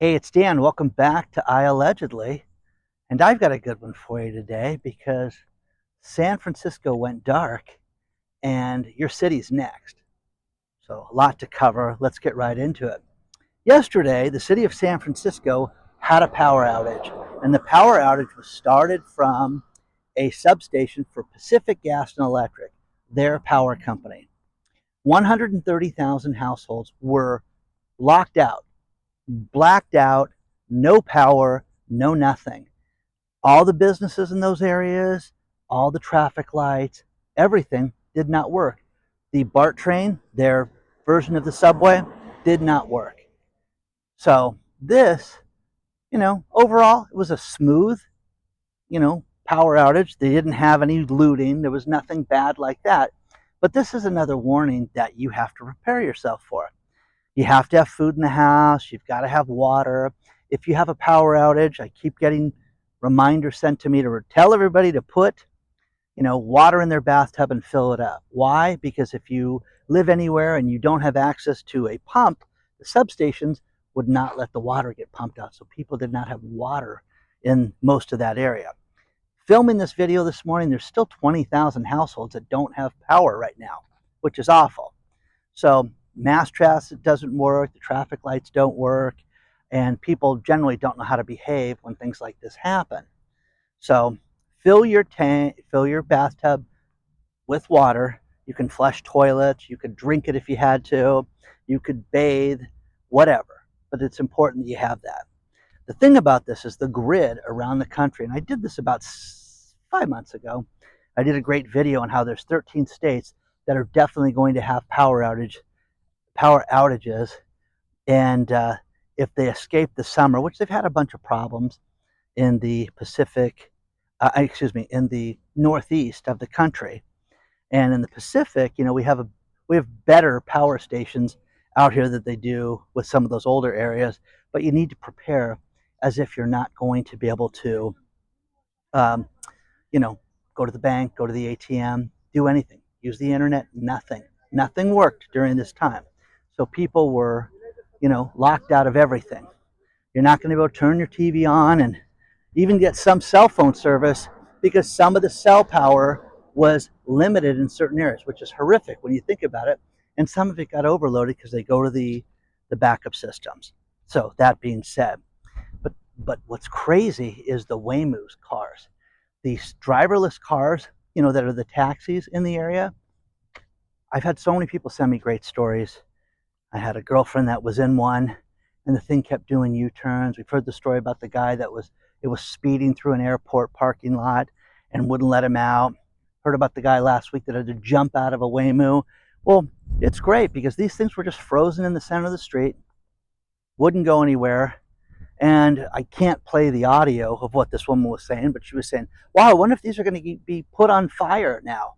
Hey, it's Dan. Welcome back to iAllegedly. And I've got a good one for you today because San Francisco went dark and your city's next. So, a lot to cover. Let's get right into it. Yesterday, the city of San Francisco had a power outage, and the power outage was started from a substation for Pacific Gas and Electric, their power company. 130,000 households were locked out, blacked out, no power, no nothing. All the businesses in those areas, all the traffic lights, everything did not work. The BART train, their version of the subway, did not work. So this, overall, it was a smooth, power outage. They didn't have any looting. There was nothing bad like that. But this is another warning that you have to prepare yourself for. You have to have food in the house. You've got to have water. If you have a power outage, I keep getting reminders sent to me to tell everybody to put, water in their bathtub and fill it up. Why? Because if you live anywhere and you don't have access to a pump, the substations would not let the water get pumped out. So people did not have water in most of that area. Filming this video this morning, there's still 20,000 households that don't have power right now, which is awful. So mass transit doesn't work, the traffic lights don't work, and people generally don't know how to behave when things like this happen. So fill your tank, fill your bathtub with water. You can flush toilets, you could drink it if you had to, you could bathe, whatever. But it's important that you have that. The thing about this is the grid around the country, and I did this about 5 months ago. I did a great video on how there's 13 states that are definitely going to have power outages, and if they escape the summer, which they've had a bunch of problems in the Pacific, in the northeast of the country, and in the Pacific, we have better power stations out here than they do with some of those older areas. But you need to prepare as if you're not going to be able to, um, go to the bank, go to the ATM, do anything, use the internet. Nothing worked during this time. So people were, locked out of everything. You're not going to be able to turn your TV on and even get some cell phone service because some of the cell power was limited in certain areas, which is horrific when you think about it. And some of it got overloaded because they go to the backup systems. So that being said, but what's crazy is the Waymo's cars, these driverless cars, that are the taxis in the area. I've had so many people send me great stories. I had a girlfriend that was in one, and the thing kept doing U-turns. We've heard the story about the guy that was speeding through an airport parking lot and wouldn't let him out. Heard about the guy last week that had to jump out of a Waymo. Well, it's great because these things were just frozen in the center of the street, wouldn't go anywhere. And I can't play the audio of what this woman was saying, but she was saying, wow, I wonder if these are going to be put on fire now,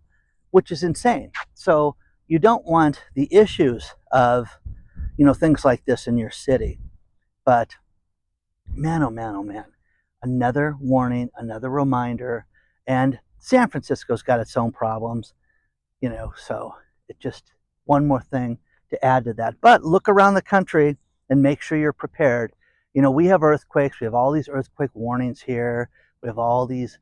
which is insane. So you don't want the issues of, things like this in your city. But man, oh man, oh man, another warning, another reminder. And San Francisco's got its own problems, so it just one more thing to add to that. But look around the country and make sure you're prepared. We have earthquakes. We have all these earthquake warnings here. We have all these,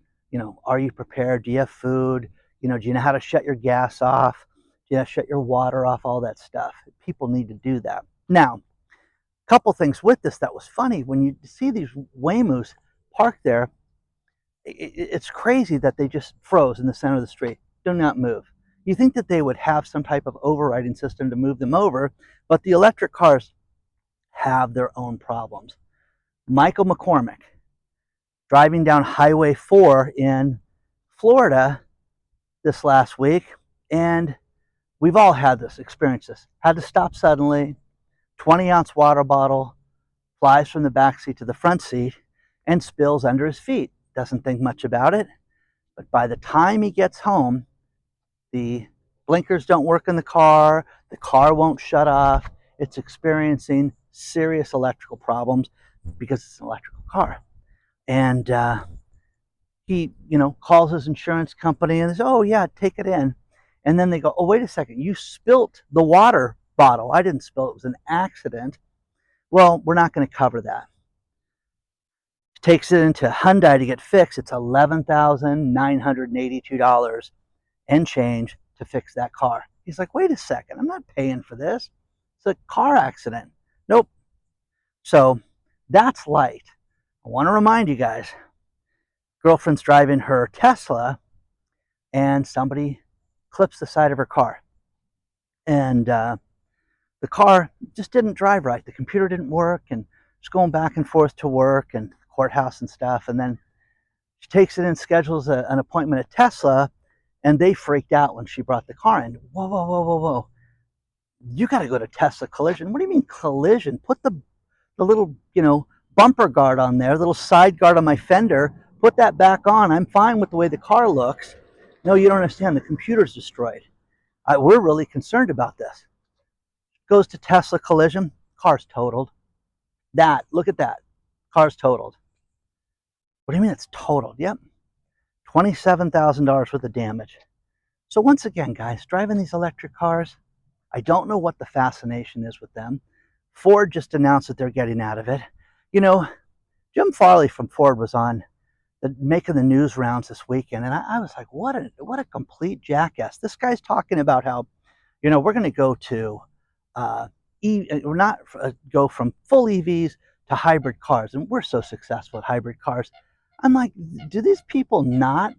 are you prepared? Do you have food? Do you know how to shut your gas off? Do you have to shut your water off? All that stuff. People need to do that. Now, a couple things with this that was funny. When you see these Waymos parked there, it's crazy that they just froze in the center of the street. Do not move. You think that they would have some type of overriding system to move them over, but the electric cars have their own problems. Michael McCormick, driving down Highway 4 in Florida this last week, and we've all had this, experienced this. Had to stop suddenly, 20-ounce water bottle flies from the back seat to the front seat and spills under his feet. Doesn't think much about it, but by the time he gets home, the blinkers don't work in the car won't shut off, it's experiencing serious electrical problems because it's an electrical car. And he, calls his insurance company and says, oh yeah, take it in. And then they go, oh, wait a second, you spilt the water bottle. I didn't spill it, was an accident. Well, we're not going to cover that. She takes it into Hyundai to get fixed. It's $11,982 and change to fix that car. He's like, wait a second, I'm not paying for this. It's a car accident. Nope. So that's light. I want to remind you guys, girlfriend's driving her Tesla and somebody clips the side of her car. And the car just didn't drive right. The computer didn't work, and she's going back and forth to work and the courthouse and stuff. And then she takes it in, schedules an appointment at Tesla, and they freaked out when she brought the car in. Whoa, whoa, whoa, whoa, whoa. You got to go to Tesla Collision. What do you mean collision? Put the little, bumper guard on there, little side guard on my fender. Put that back on. I'm fine with the way the car looks. No, you don't understand. The computer's destroyed. We're really concerned about this. Goes to Tesla Collision. Car's totaled. Look at that. Car's totaled. What do you mean it's totaled? Yep. $27,000 worth of damage. So once again, guys, driving these electric cars, I don't know what the fascination is with them. Ford just announced that they're getting out of it. Jim Farley from Ford was on making the news rounds this weekend, and I was like, what a complete jackass. This guy's talking about how, we're going to go to we're not go from full EVs to hybrid cars, and we're so successful at hybrid cars. I'm like, do these people not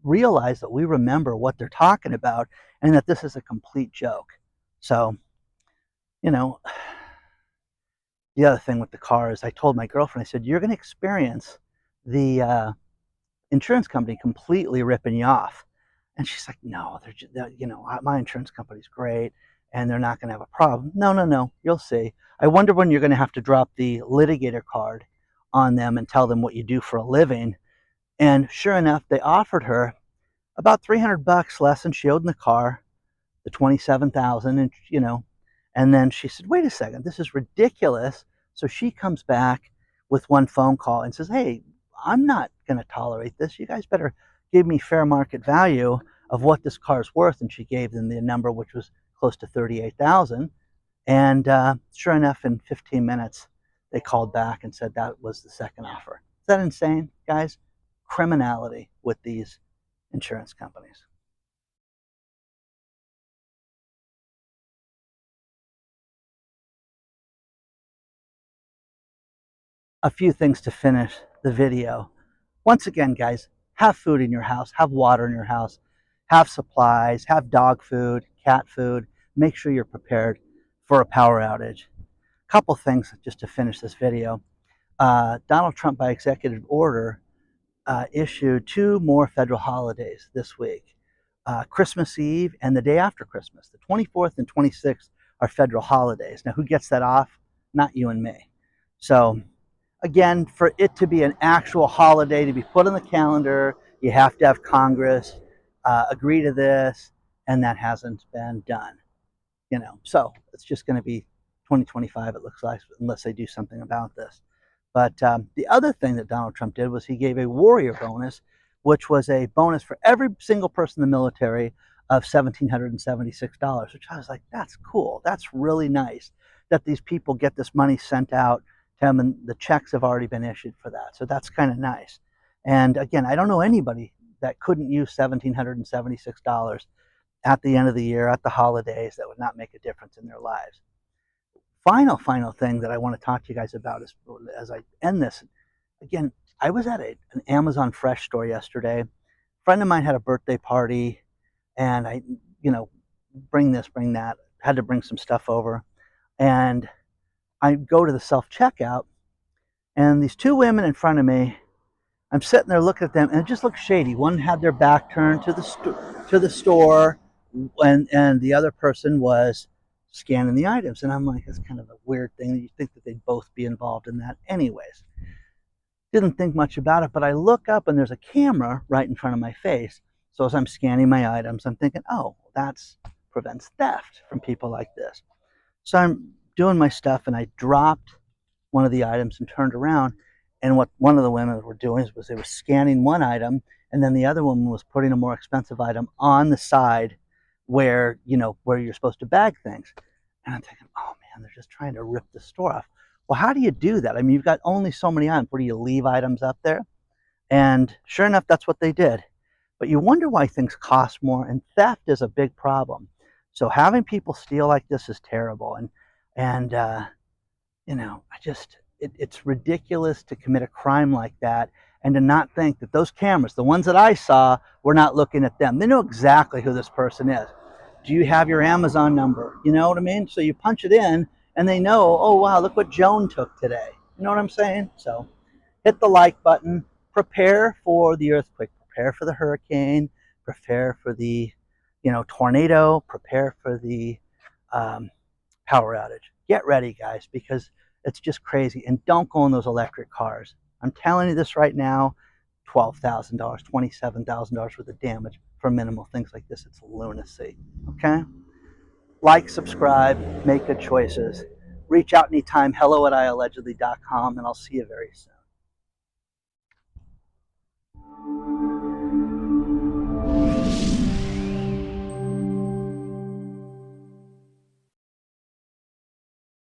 realize that we remember what they're talking about and that this is a complete joke? So, the other thing with the car is I told my girlfriend, I said, you're going to experience the insurance company completely ripping you off. And she's like, no, my insurance company's great and they're not going to have a problem. No, you'll see. I wonder when you're going to have to drop the litigator card on them and tell them what you do for a living. And sure enough, they offered her about $300 less than she owed in the car, the $27,000, and then she said, wait a second, this is ridiculous. So she comes back with one phone call and says, hey, I'm not going to tolerate this. You guys better give me fair market value of what this car's worth. And she gave them the number, which was close to $38,000. And sure enough, in 15 minutes, they called back and said that was the second offer. Is that insane, guys? Criminality with these insurance companies. A few things to finish the video. Once again, guys, have food in your house, have water in your house, have supplies, have dog food, cat food. Make sure you're prepared for a power outage. A couple things just to finish this video. Donald Trump, by executive order, issued 2 more federal holidays this week. Christmas Eve and the day after Christmas. The 24th and 26th are federal holidays. Now, who gets that off? Not you and me. So, again, for it to be an actual holiday, to be put on the calendar, you have to have Congress agree to this, and that hasn't been done. So it's just going to be 2025, it looks like, unless they do something about this. But the other thing that Donald Trump did was he gave a warrior bonus, which was a bonus for every single person in the military of $1,776, which I was like, that's cool. That's really nice that these people get this money sent out to them, and the checks have already been issued for that. So that's kind of nice. And again, I don't know anybody that couldn't use $1,776 at the end of the year, at the holidays, that would not make a difference in their lives. Final thing that I want to talk to you guys about is, as I end this, again, I was at an Amazon Fresh store yesterday. A friend of mine had a birthday party, and I, bring this, bring that, had to bring some stuff over. And I go to the self-checkout, and these 2 women in front of me, I'm sitting there looking at them, and it just looked shady. One had their back turned to the store, and the other person was scanning the items. And I'm like, it's kind of a weird thing. You think that they'd both be involved in that anyways. Didn't think much about it, but I look up, and there's a camera right in front of my face. So as I'm scanning my items, I'm thinking, oh, that prevents theft from people like this. So I'm doing my stuff, and I dropped one of the items and turned around, and what one of the women were doing was they were scanning one item, and then the other woman was putting a more expensive item on the side where you're supposed to bag things. And I'm thinking, oh man, they're just trying to rip the store off. Well, how do you do that? I mean, you've got only so many items. Where do you leave items up there? And sure enough, that's what they did. But you wonder why things cost more, and theft is a big problem. So having people steal like this is terrible. And you know, it's ridiculous to commit a crime like that and to not think that those cameras, the ones that I saw, were not looking at them. They know exactly who this person is. Do you have your Amazon number? You know what I mean? So you punch it in and they know, oh, wow, look what Joan took today. You know what I'm saying? So hit the like button, prepare for the earthquake, prepare for the hurricane, prepare for the, tornado, prepare for the power outage. Get ready, guys, because it's just crazy. And don't go in those electric cars. I'm telling you this right now, $12,000, $27,000 worth of damage for minimal things like this. It's lunacy, okay? Like, subscribe, make good choices. Reach out anytime, hello@iallegedly.com, and I'll see you very soon.